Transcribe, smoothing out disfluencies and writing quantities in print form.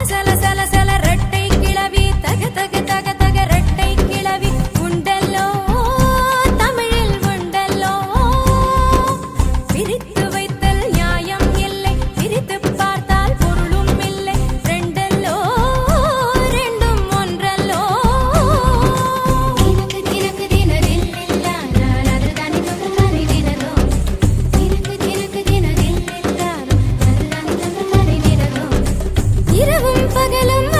சல சல சல ரெட்டை கிளவி தக தக தக தக ரெட்டை கிளவி உண்டல்லோ தமிழில் உண்டல்லோ பிரித்து வைத்தல் நியாயம் இல்லை பிரித்து பார்த்தால் பொருளும் இல்லை ரெண்டல்லோ ரெண்டும் ஒன்றல்லோ தினக்கு தினக்கு தினதில்லில்ல நான் அதுதானே தொந்தரவானி தினதோ தினக்கு தினக்கு தினதில்லில்ல அதுதானே தொந்தரவானி தினதோ இரவும் பகலும்